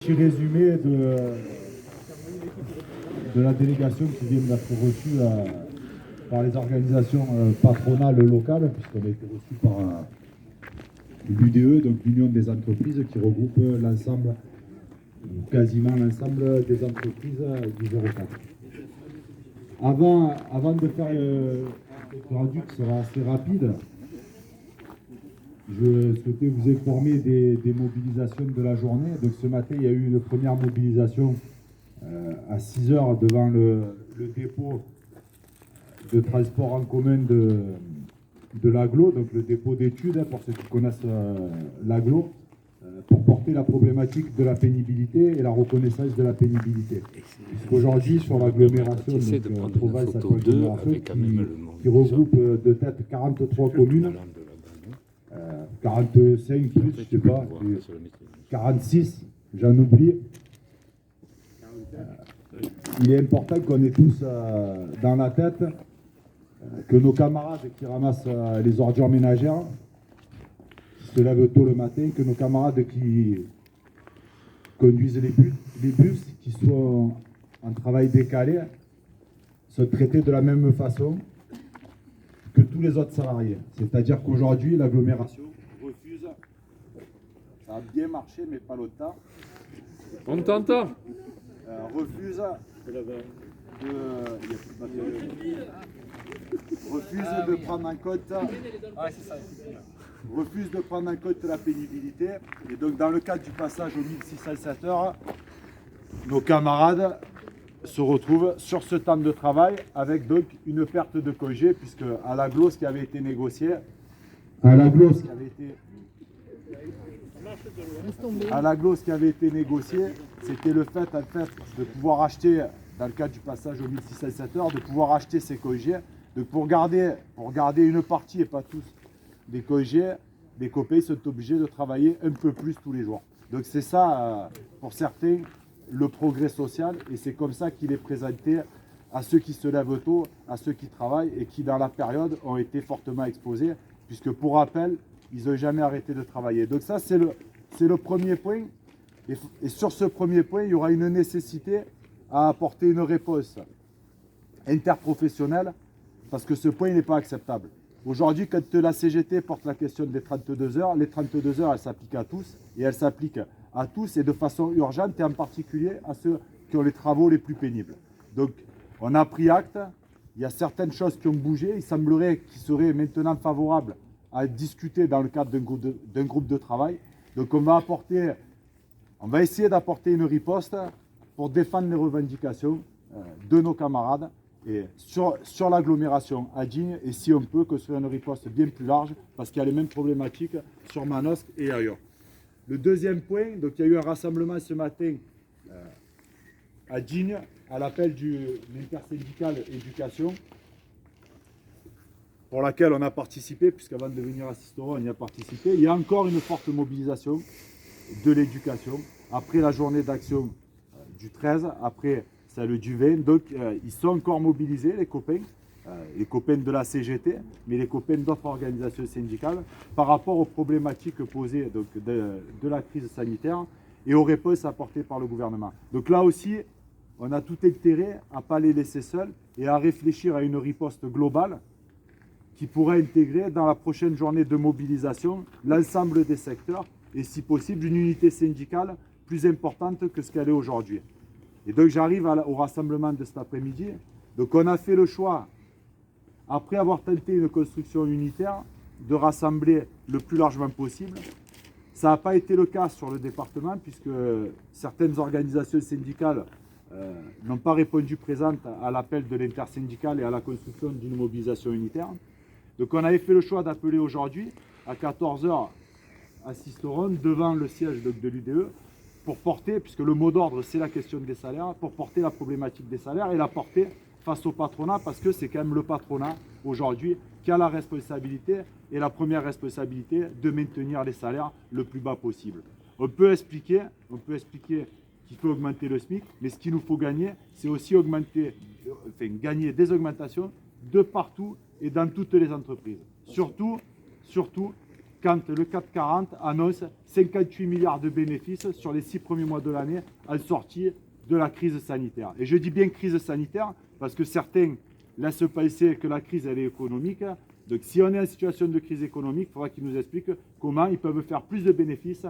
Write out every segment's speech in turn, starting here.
Petit résumé de la délégation qui vient d'être reçue par les organisations patronales locales, puisqu'on a été reçu par l'UDE, donc l'Union des entreprises, qui regroupe l'ensemble, quasiment l'ensemble des entreprises du 04. Avant de faire le rendu qui sera assez rapide, je souhaitais vous informer des mobilisations de la journée. Donc ce matin, il y a eu une première mobilisation à 6 heures devant le dépôt de transport en commun de l'AGLO, donc le dépôt d'études, pour ceux qui connaissent l'AGLO, pour porter la problématique de la pénibilité et la reconnaissance de la pénibilité. Puisqu'aujourd'hui, sur l'agglomération, Provence-Agglomération, qui regroupe de tête 43 communes, 45 plus, je sais pas, 46, j'en oublie. Il est important qu'on ait tous dans la tête que nos camarades qui ramassent les ordures ménagères, qui se lèvent tôt le matin, que nos camarades qui conduisent les bus, qui sont en travail décalé, sont traités de la même façon que tous les autres salariés. C'est-à-dire qu'aujourd'hui, l'agglomération refuse, ça a bien marché, mais pas longtemps. On t'entend. Refuse de prendre en compte la pénibilité. Et donc dans le cadre du passage aux 1607 heures, nos camarades se retrouvent sur ce temps de travail avec donc une perte de congé, puisque à l'AGLO, ce qui avait été négocié, c'était le fait, de pouvoir acheter, dans le cadre du passage aux 1607 heures, de pouvoir acheter ces congés. Donc pour garder une partie et pas tous des congés, les copains sont obligés de travailler un peu plus tous les jours. Donc c'est ça, pour certains, le progrès social, et c'est comme ça qu'il est présenté à ceux qui se lèvent tôt, à ceux qui travaillent et qui dans la période ont été fortement exposés, puisque pour rappel, ils n'ont jamais arrêté de travailler. Donc ça c'est le premier point, et sur ce premier point, il y aura une nécessité à apporter une réponse interprofessionnelle, parce que ce point n'est pas acceptable. Aujourd'hui, quand la CGT porte la question des 32 heures, les 32 heures, elles s'appliquent à tous, et elles s'appliquent à tous et de façon urgente, et en particulier à ceux qui ont les travaux les plus pénibles. Donc, on a pris acte, il y a certaines choses qui ont bougé, il semblerait qu'il serait maintenant favorable à discuter dans le cadre d'un groupe de travail. Donc, on va essayer d'apporter une riposte pour défendre les revendications de nos camarades, et sur l'agglomération à Digne, et si on peut, que ce soit une riposte bien plus large, parce qu'il y a les mêmes problématiques sur Manosque et ailleurs. Le deuxième point, donc il y a eu un rassemblement ce matin à Digne, à l'appel de l'intersyndicale éducation, pour laquelle on a participé, puisqu'avant de venir à Sisteron, on y a participé. Il y a encore une forte mobilisation de l'éducation, après la journée d'action du 13, après celle du 20, donc ils sont encore mobilisés, les copains de la CGT, mais les copains d'autres organisations syndicales, par rapport aux problématiques posées donc, de la crise sanitaire et aux réponses apportées par le gouvernement. Donc là aussi, on a tout intérêt à ne pas les laisser seuls et à réfléchir à une riposte globale qui pourrait intégrer dans la prochaine journée de mobilisation l'ensemble des secteurs et si possible une unité syndicale plus importante que ce qu'elle est aujourd'hui. Et donc j'arrive au rassemblement de cet après-midi. Donc on a fait le choix, après avoir tenté une construction unitaire, de rassembler le plus largement possible. Ça n'a pas été le cas sur le département, puisque certaines organisations syndicales n'ont pas répondu présentes à l'appel de l'intersyndicale et à la construction d'une mobilisation unitaire. Donc on avait fait le choix d'appeler aujourd'hui à 14 h à Sisteron, devant le siège de l'UDE, pour porter, puisque le mot d'ordre c'est la question des salaires, pour porter la problématique des salaires et la porter face au patronat, parce que c'est quand même le patronat aujourd'hui qui a la responsabilité, et la première responsabilité, de maintenir les salaires le plus bas possible. On peut expliquer qu'il faut augmenter le SMIC, mais ce qu'il nous faut gagner, c'est aussi gagner des augmentations de partout et dans toutes les entreprises. Surtout quand le CAC 40 annonce 58 milliards de bénéfices sur les 6 premiers mois de l'année en sortie de la crise sanitaire. Et je dis bien crise sanitaire parce que certains laissent penser que la crise elle est économique. Donc si on est en situation de crise économique, il faudra qu'ils nous expliquent comment ils peuvent faire plus de bénéfices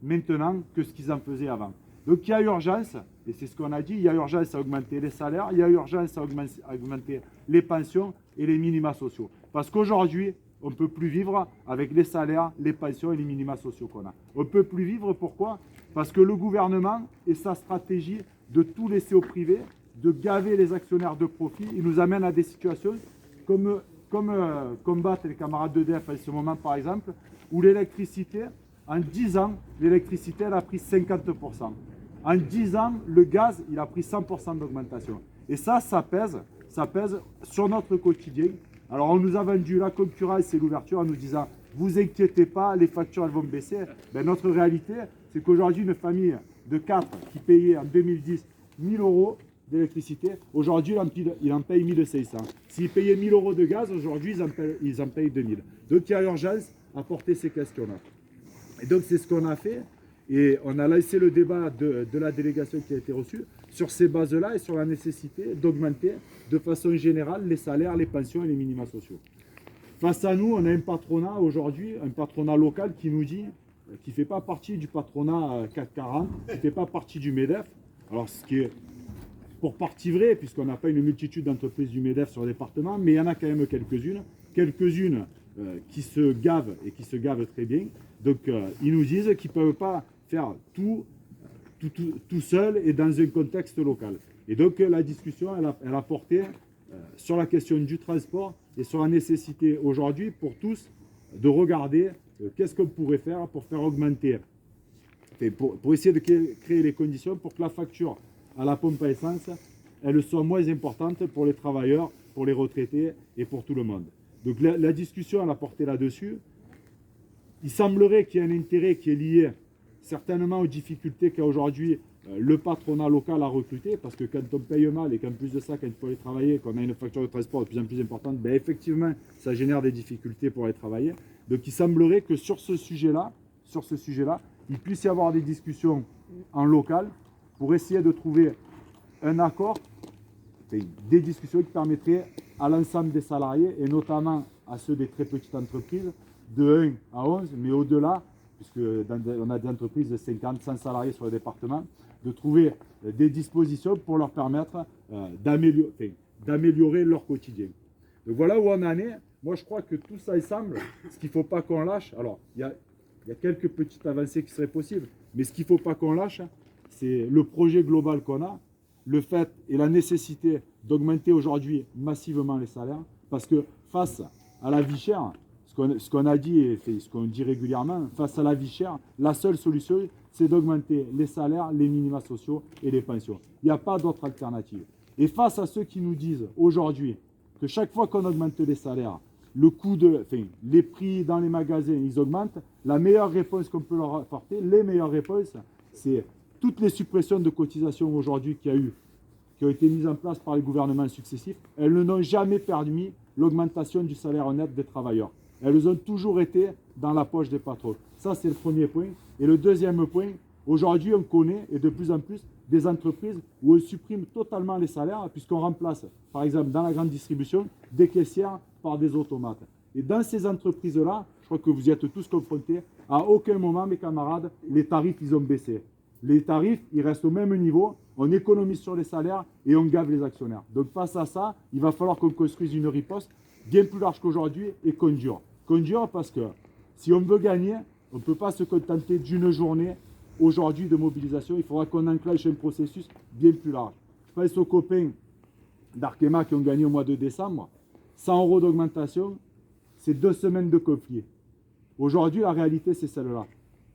maintenant que ce qu'ils en faisaient avant. Donc il y a urgence, et c'est ce qu'on a dit, il y a urgence à augmenter les salaires, il y a urgence à augmenter les pensions et les minima sociaux. Parce qu'aujourd'hui, on ne peut plus vivre avec les salaires, les pensions et les minima sociaux qu'on a. On ne peut plus vivre, pourquoi? Parce que le gouvernement et sa stratégie de tout laisser au privé, de gaver les actionnaires de profit, il nous amène à des situations comme combattent les camarades d'EDF en ce moment par exemple, où l'électricité, en 10 ans, l'électricité elle a pris 50%. En 10 ans, le gaz, il a pris 100% d'augmentation. Et ça pèse sur notre quotidien. Alors on nous a vendu la concurrence et l'ouverture en nous disant « vous inquiétez pas, les factures elles vont baisser ». Ben, notre réalité, c'est qu'aujourd'hui, une famille de 4 qui payait en 2010 1 000 euros d'électricité, aujourd'hui il en paye 1500. S'ils payaient 1 000 euros de gaz, aujourd'hui ils en payent 2000. Donc il y a urgence à porter ces questions-là. Et donc c'est ce qu'on a fait. Et on a laissé le débat de la délégation qui a été reçue sur ces bases-là et sur la nécessité d'augmenter de façon générale les salaires, les pensions et les minima sociaux. Face à nous, on a un patronat aujourd'hui, un patronat local qui nous dit, qui ne fait pas partie du patronat CAC 40, qui ne fait pas partie du MEDEF. Alors ce qui est pour partie vrai, puisqu'on n'a pas une multitude d'entreprises du MEDEF sur le département, mais il y en a quand même quelques-unes qui se gavent et qui se gavent très bien. Donc ils nous disent qu'ils ne peuvent pas faire tout seul et dans un contexte local. Et donc la discussion, elle a porté sur la question du transport et sur la nécessité aujourd'hui pour tous de regarder qu'est-ce qu'on pourrait faire pour faire augmenter, pour essayer de créer les conditions pour que la facture à la pompe à essence, elle soit moins importante pour les travailleurs, pour les retraités et pour tout le monde. Donc la discussion, elle a porté là-dessus. Il semblerait qu'il y ait un intérêt qui est lié certainement aux difficultés qu'a aujourd'hui le patronat local à recruter, parce que quand on paye mal et qu'en plus de ça, quand il faut aller travailler, qu'on a une facture de transport de plus en plus importante, ben effectivement, ça génère des difficultés pour aller travailler. Donc il semblerait que sur ce sujet-là, il puisse y avoir des discussions en local pour essayer de trouver un accord, des discussions qui permettraient à l'ensemble des salariés, et notamment à ceux des très petites entreprises, de 1 à 11, mais au-delà, puisqu'on a des entreprises de 50, 100 salariés sur le département, de trouver des dispositions pour leur permettre d'améliorer leur quotidien. Donc voilà où on en est. Moi, je crois que tout ça ensemble, ce qu'il ne faut pas qu'on lâche, alors il y a quelques petites avancées qui seraient possibles, mais ce qu'il ne faut pas qu'on lâche, c'est le projet global qu'on a, le fait et la nécessité d'augmenter aujourd'hui massivement les salaires, parce que face à la vie chère, ce qu'on a dit et ce qu'on dit régulièrement, face à la vie chère, la seule solution, c'est d'augmenter les salaires, les minima sociaux et les pensions. Il n'y a pas d'autre alternative. Et face à ceux qui nous disent aujourd'hui que chaque fois qu'on augmente les salaires, les prix dans les magasins, ils augmentent, la meilleure réponse qu'on peut leur apporter, les meilleures réponses, c'est toutes les suppressions de cotisations aujourd'hui qui ont été mises en place par les gouvernements successifs, elles ne n'ont jamais permis l'augmentation du salaire net des travailleurs. Elles ont toujours été dans la poche des patrons. Ça, c'est le premier point. Et le deuxième point, aujourd'hui, on connaît, et de plus en plus, des entreprises où on supprime totalement les salaires, puisqu'on remplace, par exemple, dans la grande distribution, des caissières par des automates. Et dans ces entreprises-là, je crois que vous y êtes tous confrontés, à aucun moment, mes camarades, les tarifs, ils ont baissé. Les tarifs, ils restent au même niveau, on économise sur les salaires et on gave les actionnaires. Donc face à ça, il va falloir qu'on construise une riposte bien plus large qu'aujourd'hui et qu'on dure. Qu'on dure parce que si on veut gagner, on ne peut pas se contenter d'une journée aujourd'hui de mobilisation. Il faudra qu'on enclenche un processus bien plus large. Je pense aux copains d'Arkema qui ont gagné au mois de décembre. 100 € d'augmentation, c'est 2 semaines de conflit. Aujourd'hui, la réalité, c'est celle-là.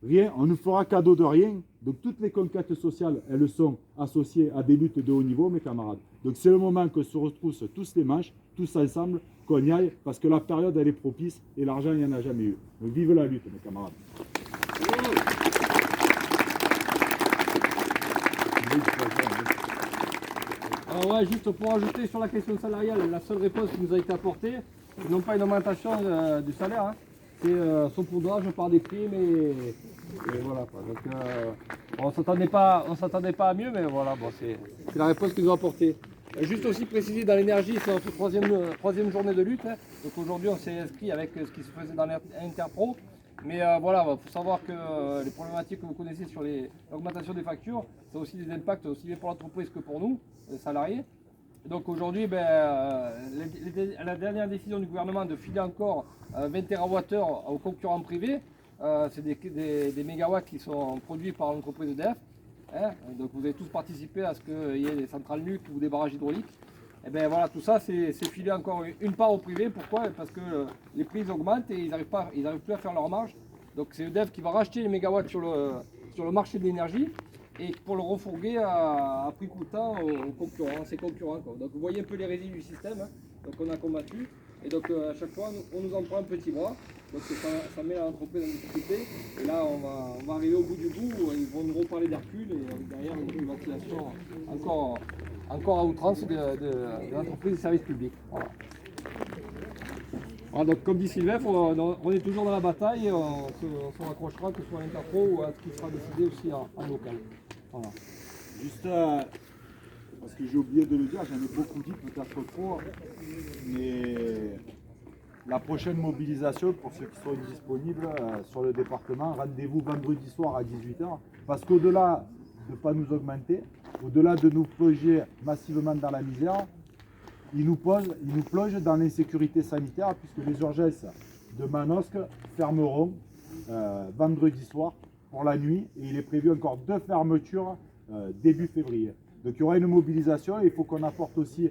Rien, on ne fera cadeau de rien. Donc toutes les conquêtes sociales, elles sont associées à des luttes de haut niveau, mes camarades. Donc c'est le moment qu'on se retrousse tous les manches, tous ensemble, qu'on y aille, parce que la période, elle est propice et l'argent, il n'y en a jamais eu. Donc vive la lutte, mes camarades. Alors ouais, juste pour ajouter sur la question salariale, la seule réponse qui nous a été apportée, c'est non pas une augmentation du salaire, hein, c'est saupoudrage par des primes et voilà quoi. Donc on s'attendait pas à mieux, mais voilà, bon, c'est la réponse qu'ils nous ont apportée. Juste aussi préciser dans l'énergie, c'est notre troisième journée de lutte, hein. Donc aujourd'hui on s'est inscrit avec ce qui se faisait dans l'Interpro. Mais voilà, il faut savoir que les problématiques que vous connaissez sur l'augmentation des factures, ça a aussi des impacts aussi bien pour l'entreprise que pour nous, les salariés. Et donc aujourd'hui, la dernière décision du gouvernement de filer encore 20 TWh aux concurrents privés, c'est des mégawatts qui sont produits par l'entreprise EDF. Hein. Donc vous avez tous participé à ce qu'il y ait des centrales nucléaires ou des barrages hydrauliques. Et bien voilà, tout ça c'est filé encore une part au privé. Pourquoi? Parce que les prix augmentent et ils n'arrivent plus à faire leur marge. Donc c'est EDF qui va racheter les mégawatts sur le marché de l'énergie et pour le refourguer à prix coûtant à ses concurrents, quoi. Donc vous voyez un peu les résidus du système, hein. Donc on a combattu. Et donc à chaque fois on nous en prend un petit bras. Donc ça met l'entreprise en difficulté. Et là on va arriver au bout du bout où ils vont nous reparler d'Hercule et derrière une ventilation encore à outrance de l'entreprise de service public. Voilà. Voilà, donc comme dit Sylvain, on est toujours dans la bataille et on se raccrochera que ce soit à l'Interpro ou à ce qui sera décidé aussi en local. Voilà. Juste parce que j'ai oublié de le dire, j'en ai beaucoup dit, peut-être trop, mais la prochaine mobilisation, pour ceux qui sont disponibles sur le département, rendez-vous vendredi soir à 18h, parce qu'au-delà de ne pas nous augmenter, au-delà de nous plonger massivement dans la misère, il nous plonge dans l'insécurité sanitaire, puisque les urgences de Manosque fermeront vendredi soir pour la nuit, et il est prévu encore 2 fermetures début février. Donc il y aura une mobilisation et il faut qu'on apporte aussi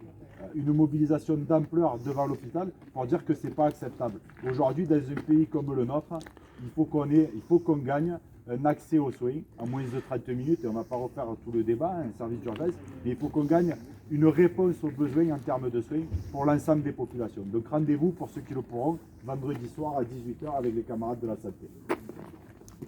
une mobilisation d'ampleur devant l'hôpital pour dire que ce n'est pas acceptable. Aujourd'hui, dans un pays comme le nôtre, il faut qu'on gagne un accès aux soins en moins de 30 minutes, et on ne va pas refaire tout le débat, un service d'urgence, mais il faut qu'on gagne une réponse aux besoins en termes de soins pour l'ensemble des populations. Donc rendez-vous pour ceux qui le pourront vendredi soir à 18h avec les camarades de la santé.